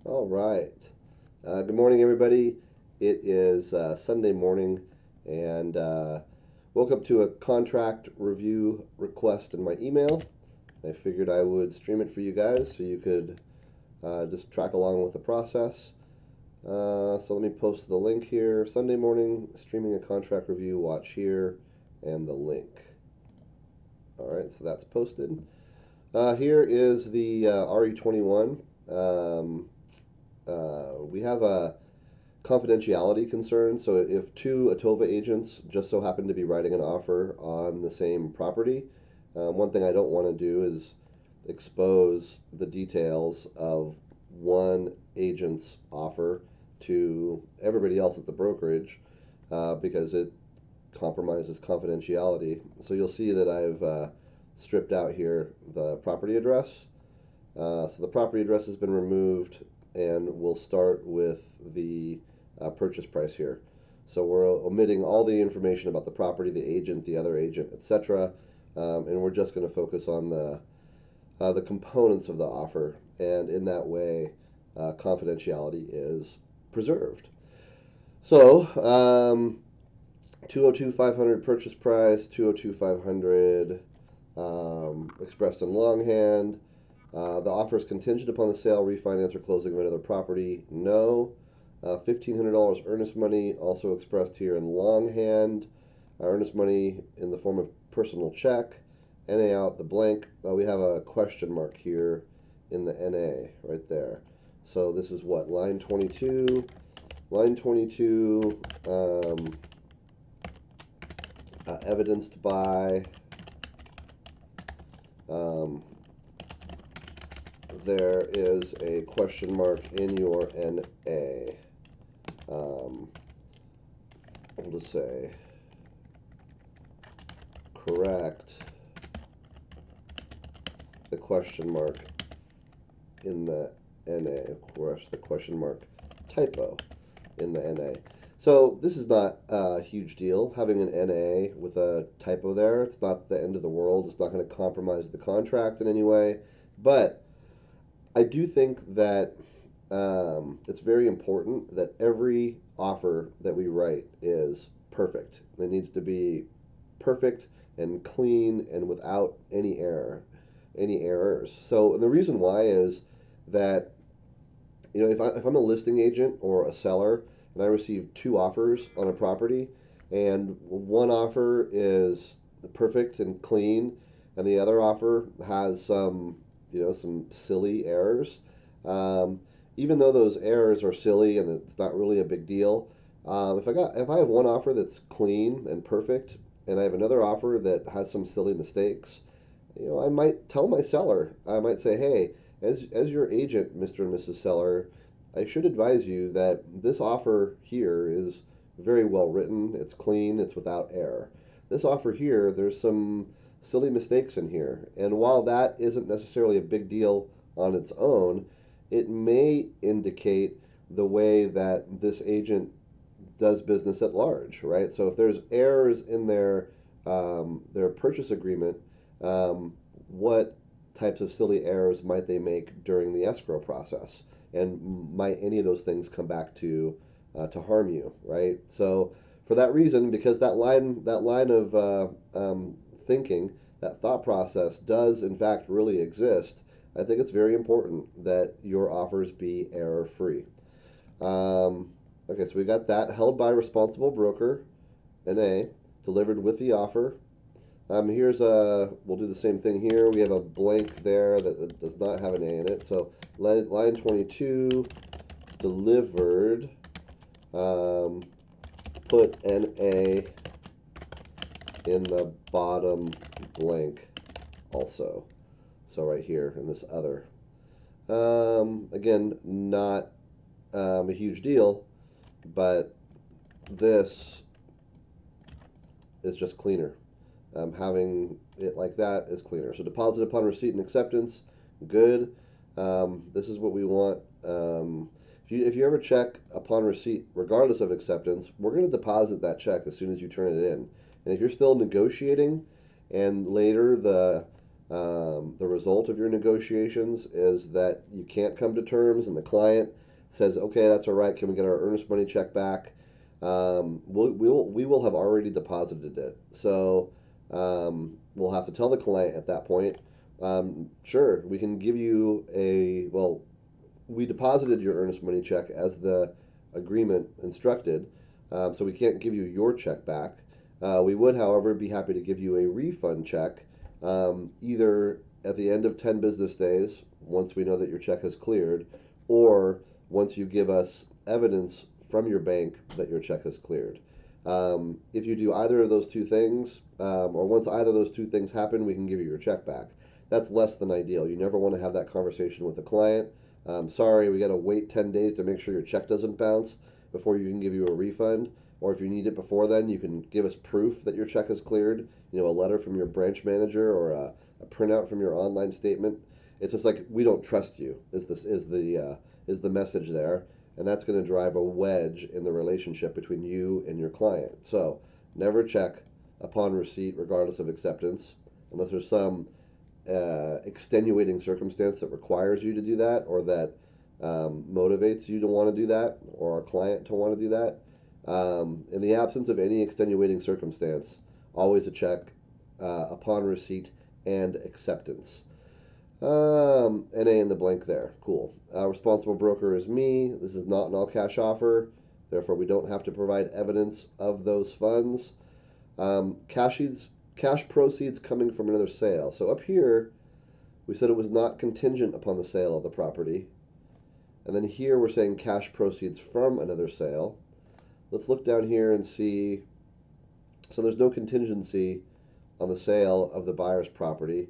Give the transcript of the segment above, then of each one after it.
All right. Good morning, everybody. It is Sunday morning, and woke up to a contract review request in my email. I figured I would stream it for you guys so you could just track along with the process. So let me post the link here. Sunday morning, streaming a contract review. Watch here, and the link. All right, so that's posted. Here is the RE21. We have a confidentiality concern. So if two Atova agents just so happen to be writing an offer on the same property, one thing I don't want to do is expose the details of one agent's offer to everybody else at the brokerage because it compromises confidentiality. So you'll see that I've stripped out here the property address. So the property address has been removed, and we'll start with the purchase price here. So we're omitting all the information about the property, the agent, the other agent, etc., and we're just going to focus on the components of the offer, and in that way, confidentiality is preserved. So 202,500 purchase price, 202,500 expressed in longhand. The offer is contingent upon the sale, refinance, or closing of another property. No. $1,500 earnest money, also expressed here in longhand. Earnest money in the form of personal check. NA out the blank. We have a question mark here in the NA right there. So this is what? Line 22. Line 22, evidenced by there is a question mark in your NA. We'll just say correct the question mark in the NA. Of course, the question mark typo in the NA. So this is not a huge deal. Having an NA with a typo there, it's not the end of the world. It's not going to compromise the contract in any way. But I do think that it's very important that every offer that we write is perfect. It needs to be perfect and clean and without any errors. So and the reason why is that if I'm a listing agent or a seller and I receive two offers on a property, and one offer is perfect and clean, and the other offer has some silly errors. Even though those errors are silly and it's not really a big deal, if I have one offer that's clean and perfect, and I have another offer that has some silly mistakes, I might tell my seller. I might say, hey, as your agent, Mr. and Mrs. Seller, I should advise you that this offer here is very well written. It's clean. It's without error. This offer here, there's some silly mistakes in here. And while that isn't necessarily a big deal on its own, it may indicate the way that this agent does business at large, right? So if there's errors in their purchase agreement, what types of silly errors might they make during the escrow process, and might any of those things come back to harm you, right? So for that reason, because that line of thinking, that thought process does in fact really exist, I think it's very important that your offers be error free. Okay, so we got that held by responsible broker, NA, delivered with the offer. We'll do the same thing here. We have a blank there that does not have an A in it. So line 22, delivered, put an A in the bottom blank also. So right here in this other. Again, not a huge deal, but this is just cleaner. Having it like that is cleaner. So deposit upon receipt and acceptance, good. This is what we want. If you ever check upon receipt, regardless of acceptance, we're going to deposit that check as soon as you turn it in. And if you're still negotiating, and later The result of your negotiations is that you can't come to terms, and the client says, "Okay, that's all right. Can we get our earnest money check back?" We will have already deposited it, so we'll have to tell the client at that point. Sure, we can give you we deposited your earnest money check as the agreement instructed, so we can't give you your check back. We would, however, be happy to give you a refund check, either at the end of 10 business days, once we know that your check has cleared, or once you give us evidence from your bank that your check has cleared. If you do either of those two things, or once either of those two things happen, we can give you your check back. That's less than ideal. You never want to have that conversation with the client. Sorry, we got to wait 10 days to make sure your check doesn't bounce before you can give you a refund. Or if you need it before then, you can give us proof that your check is cleared. A letter from your branch manager or a printout from your online statement. It's just like, we don't trust you. Is the message there, and that's going to drive a wedge in the relationship between you and your client. So never check upon receipt, regardless of acceptance, unless there's some extenuating circumstance that requires you to do that, or that motivates you to want to do that, or our client to want to do that. In the absence of any extenuating circumstance, always a check upon receipt and acceptance. NA in the blank there. Cool. Responsible broker is me. This is not an all cash offer. Therefore, we don't have to provide evidence of those funds. Cash proceeds coming from another sale. So up here, we said it was not contingent upon the sale of the property. And then here we're saying cash proceeds from another sale. Let's look down here and see. So there's no contingency on the sale of the buyer's property.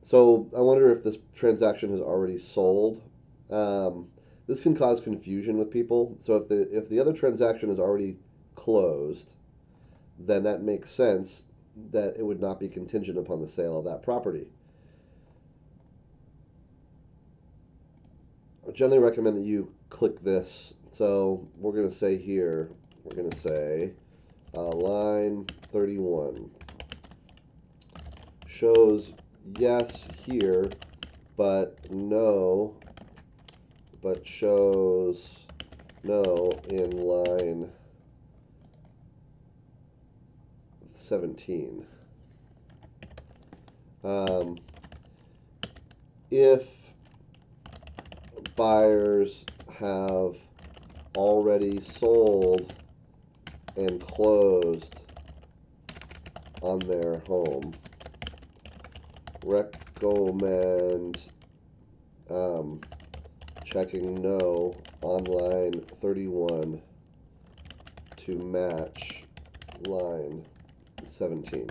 So I wonder if this transaction has already sold. This can cause confusion with people. So if the other transaction is already closed, then that makes sense that it would not be contingent upon the sale of that property. I generally recommend that you click this. So we're going to say here, we're going to say line 31 shows yes here, but shows no in line 17. If buyers have already sold and closed on their home, recommend checking no on line 31 to match line 17.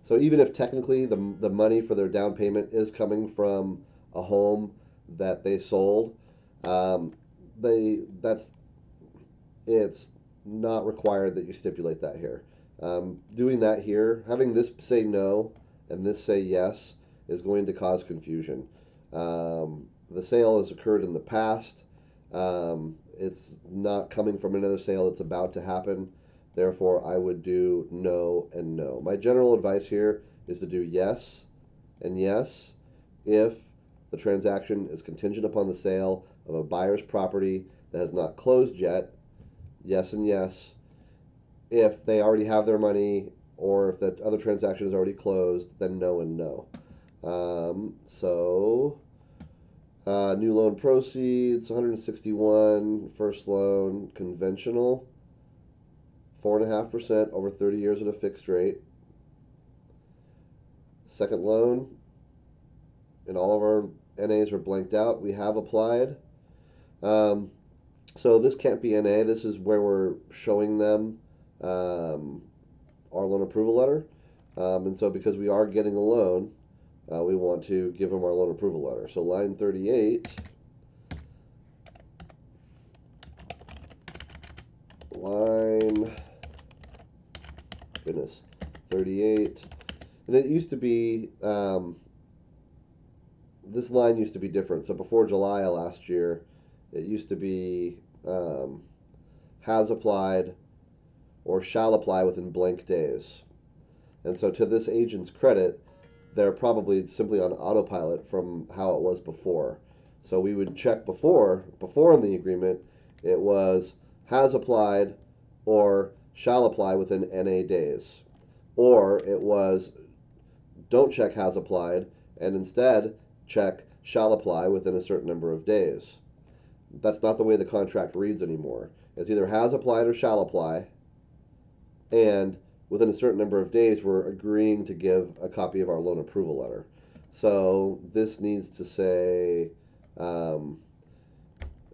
So even if technically the money for their down payment is coming from a home that they sold, it's not required that you stipulate that here. Doing that here, having this say no and this say yes, is going to cause confusion. The sale has occurred in the past. It's not coming from another sale that's about to happen. Therefore, I would do no and no. My general advice here is to do yes and yes if the transaction is contingent upon the sale of a buyer's property that has not closed yet. Yes and yes. If they already have their money, or if the other transaction is already closed, then no and no. New loan proceeds, 161, first loan, conventional, 4.5% over 30 years at a fixed rate. Second loan, and all of our NAs are blanked out. We have applied. So this can't be NA. This is where we're showing them our loan approval letter. And so because we are getting a loan, we want to give them our loan approval letter. So line 38, line, 38, and it used to be, this line used to be different. So before July of last year, it used to be has applied or shall apply within blank days. And so to this agent's credit, they're probably simply on autopilot from how it was before. So we would check before in the agreement, it was has applied or shall apply within NA days. Or it was don't check has applied and instead check shall apply within a certain number of days. That's not the way the contract reads anymore. It's either has applied or shall apply, and within a certain number of days, we're agreeing to give a copy of our loan approval letter. So this needs to say, um,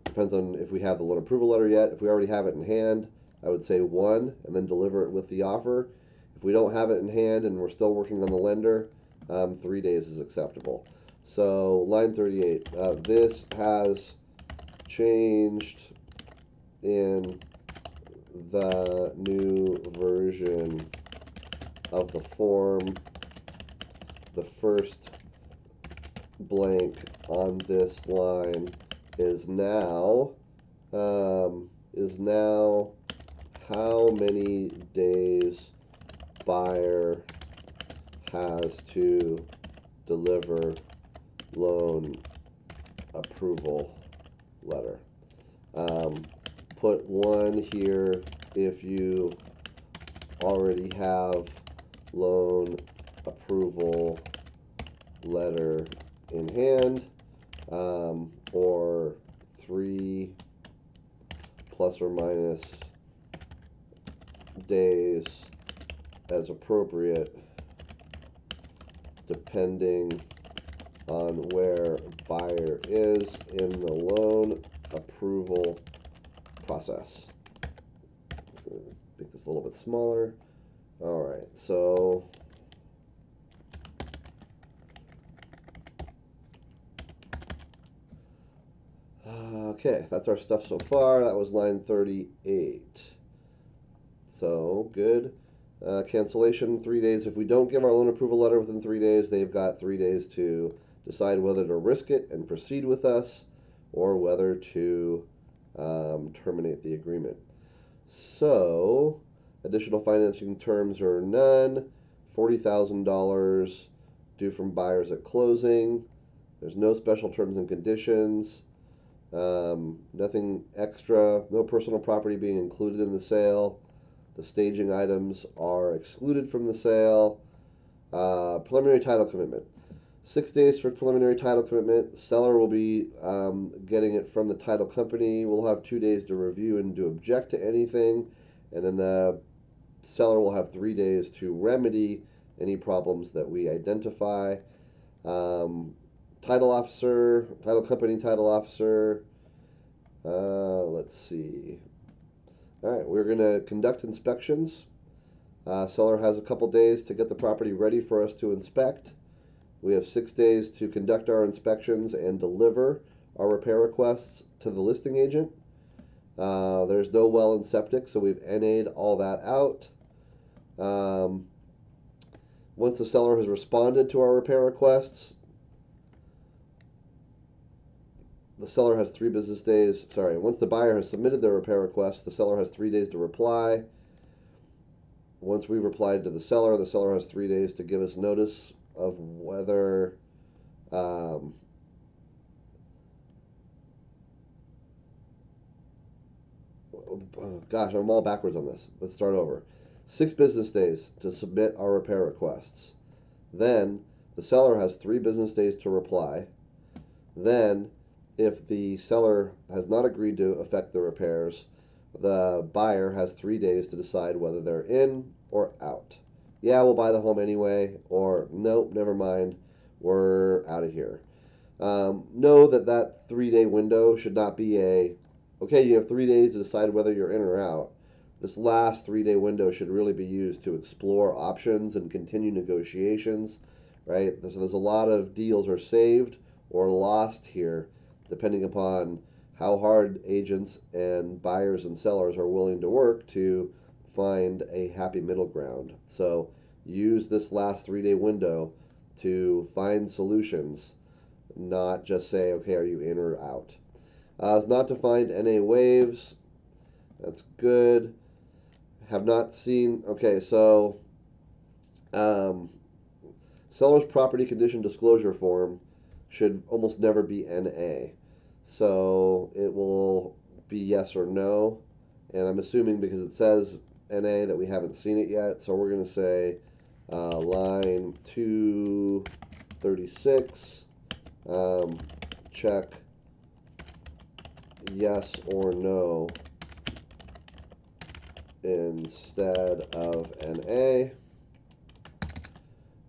depends on if we have the loan approval letter yet. If we already have it in hand, I would say 1 and then deliver it with the offer. If we don't have it in hand and we're still working on the lender, 3 days is acceptable. So line 38, this has changed in the new version of the form. The first blank on this line is now how many days buyer has to deliver loan approval letter. Put 1 here if you already have loan approval letter in hand, or 3 plus or minus days as appropriate, depending on where buyer is in the loan approval process. Let's make this a little bit smaller. All right, so okay, that's our stuff so far. That was line 38. So good. Cancellation 3 days. If we don't give our loan approval letter within 3 days, they've got 3 days to decide whether to risk it and proceed with us or whether to terminate the agreement. So additional financing terms are none. $40,000 due from buyers at closing. There's no special terms and conditions. Nothing extra. No personal property being included in the sale. The staging items are excluded from the sale. Preliminary title commitment. 6 days for preliminary title commitment. The seller will be getting it from the title company. We'll have 2 days to review and to object to anything. And then the seller will have 3 days to remedy any problems that we identify. Title officer, title company title officer. Let's see. All right, we're going to conduct inspections. Seller has a couple days to get the property ready for us to inspect. We have 6 days to conduct our inspections and deliver our repair requests to the listing agent. There's no well and septic, so we've NA'd all that out. Once the seller has responded to our repair requests, the seller has 3 business days. Sorry, once the buyer has submitted their repair request, the seller has 3 days to reply. Once we've replied to the seller has 3 days to give us notice of whether gosh, I'm all backwards on this. Let's start over. 6 business days to submit our repair requests. Then the seller has 3 business days to reply. Then, if the seller has not agreed to effect the repairs, the buyer has 3 days to decide whether they're in or out. Yeah, we'll buy the home anyway, or nope, never mind, we're out of here. Know that 3-day window should not be okay, you have 3 days to decide whether you're in or out. This last 3-day window should really be used to explore options and continue negotiations, right? So there's a lot of deals are saved or lost here, depending upon how hard agents and buyers and sellers are willing to work to find a happy middle ground. So use this last 3-day window to find solutions, not just say, okay, are you in or out? Is not to find NA waves. That's good. Have not seen. Okay, so seller's property condition disclosure form should almost never be NA. So it will be yes or no. And I'm assuming because it says NA that we haven't seen it yet. So we're going to say line 236, check yes or no instead of NA.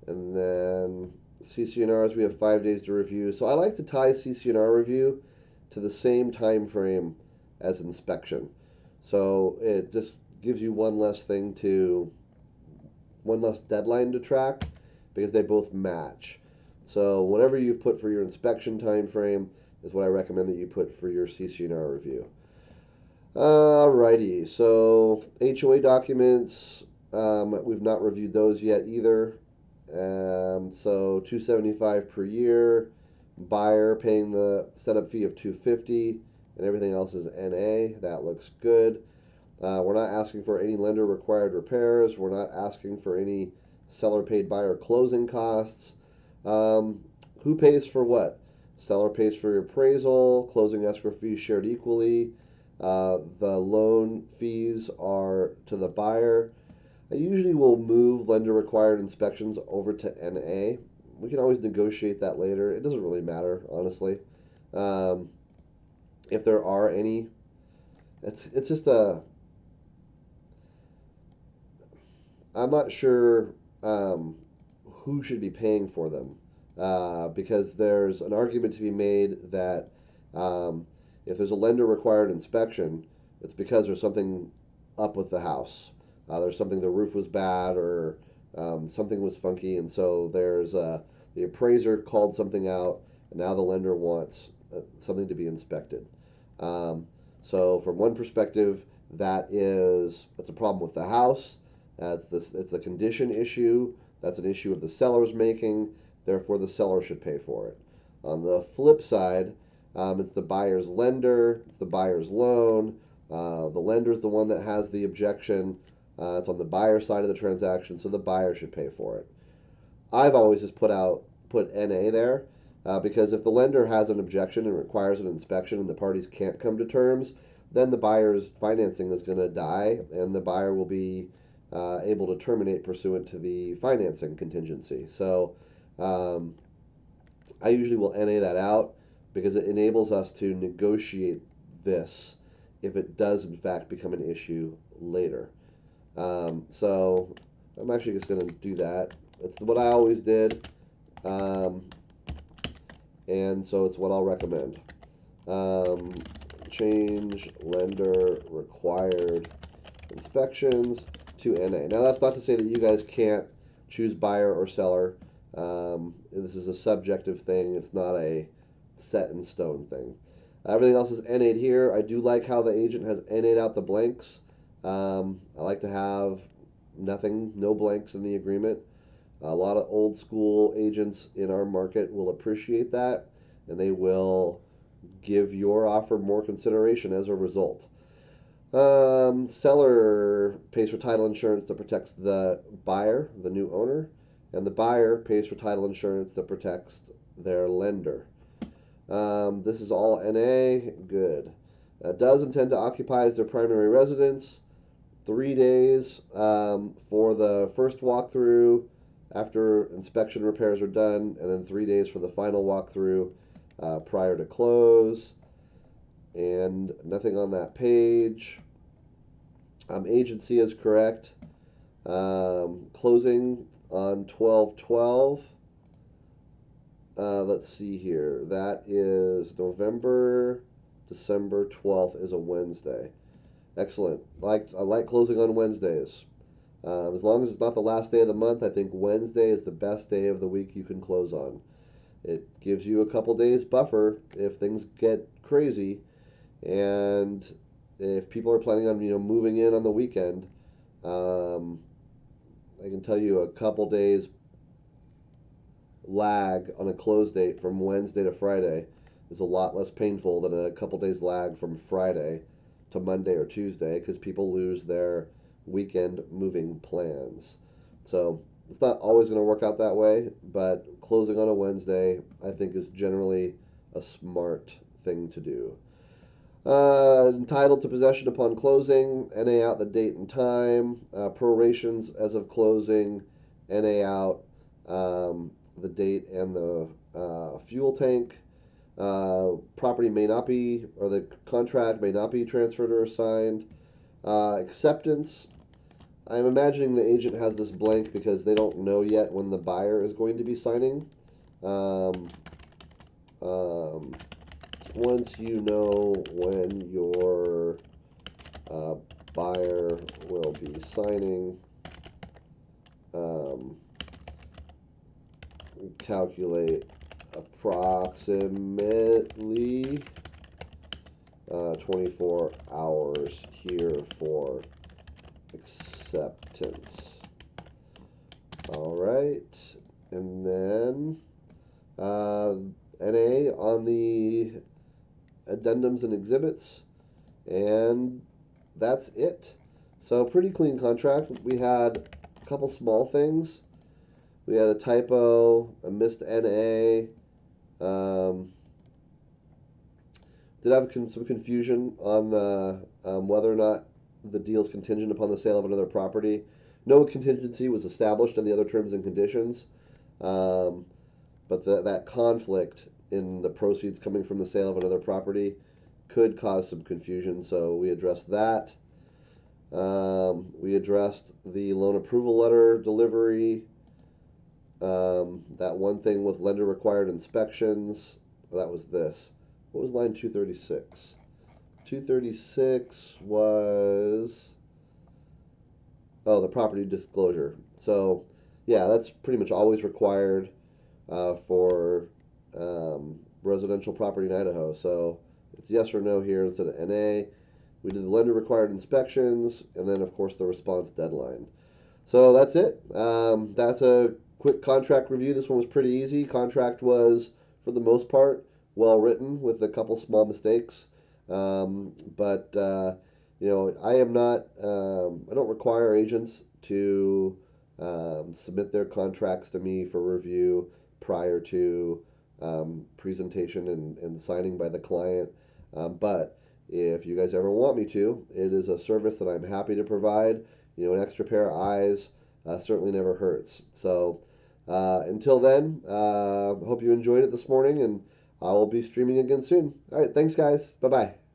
And then CC&Rs, we have 5 days to review. So I like to tie CC&R review to the same time frame as inspection. So it just gives you one less deadline to track because they both match. So whatever you've put for your inspection time frame is what I recommend that you put for your CC&R review. Alrighty, so HOA documents, we've not reviewed those yet either. So $275 per year, buyer paying the setup fee of $250, and everything else is NA. That looks good. We're not asking for any lender required repairs. We're not asking for any seller paid buyer closing costs. Who pays for what? Seller pays for your appraisal, closing escrow fees shared equally. The loan fees are to the buyer. I usually will move lender required inspections over to NA. We can always negotiate that later. It doesn't really matter, honestly. If there are any, it's just I'm not sure who should be paying for them because there's an argument to be made that if there's a lender required inspection, it's because there's something up with the house. There's something, the roof was bad or something was funky, and so there's the appraiser called something out, and now the lender wants something to be inspected. So from one perspective, that's a problem with the house. It's a condition issue. That's an issue of the seller's making. Therefore, the seller should pay for it. On the flip side, it's the buyer's lender. It's the buyer's loan. The lender's the one that has the objection. It's on the buyer side of the transaction, so the buyer should pay for it. I've always just put NA there because if the lender has an objection and requires an inspection and the parties can't come to terms, then the buyer's financing is going to die and the buyer will be able to terminate pursuant to the financing contingency. So I usually will NA that out because it enables us to negotiate this if it does in fact become an issue later. So I'm actually just going to do that. That's what I always did, and so it's what I'll recommend. Change lender required inspections to NA. Now that's not to say that you guys can't choose buyer or seller. This is a subjective thing. It's not a set in stone thing. Everything else is NA'd here. I do like how the agent has NA'd out the blanks. I like to have no blanks in the agreement. A lot of old school agents in our market will appreciate that, and they will give your offer more consideration as a result. Seller pays for title insurance that protects the buyer, the new owner, and the buyer pays for title insurance that protects their lender. This is all NA. Good. Does intend to occupy as their primary residence. 3 days for the first walkthrough after inspection repairs are done, and then 3 days for the final walkthrough prior to close. And nothing on that page. Agency is correct. Closing on 12/12. Let's see here. That is December 12th is a Wednesday. Excellent. I like closing on Wednesdays. As long as it's not the last day of the month, I think Wednesday is the best day of the week you can close on. It gives you a couple days buffer if things get crazy, and if people are planning on moving in on the weekend, I can tell you a couple days lag on a close date from Wednesday to Friday is a lot less painful than a couple days lag from Friday to Monday or Tuesday because people lose their weekend moving plans. So It's not always going to work out that way, but closing on a Wednesday, I think, is generally a smart thing to do. Entitled to possession upon closing, NA out the date and time, prorations as of closing, NA out the date and the fuel tank. Property may not be, or the contract may not be transferred or assigned. Acceptance. I'm imagining the agent has this blank because they don't know yet when the buyer is going to be signing. Um, um, Once you know when your uh, buyer will be signing, um, calculate approximately 24 hours here for acceptance. All right, and then NA on the addendums and exhibits, and that's it. So pretty clean contract. We had a couple small things. We had a typo, a missed NA. Did have some confusion on the whether or not the deal is contingent upon the sale of another property. No contingency was established in the other terms and conditions, um, but that conflict in the proceeds coming from the sale of another property could cause some confusion. So we addressed that. We addressed the loan approval letter delivery. That one thing with lender required inspections. That was this. What was line 236? 236 was, oh, the property disclosure. So, yeah, that's pretty much always required for residential property in Idaho. So it's yes or no here instead of NA. We did the lender required inspections, and then, of course, the response deadline. So that's it. That's a quick contract review. This one was pretty easy. Contract was, for the most part, well written with a couple small mistakes. But I am not. I don't require agents to submit their contracts to me for review prior to presentation and signing by the client. But if you guys ever want me to, it is a service that I'm happy to provide. An extra pair of eyes certainly never hurts. So until then, hope you enjoyed it this morning, and I will be streaming again soon. All right, thanks, guys. Bye bye.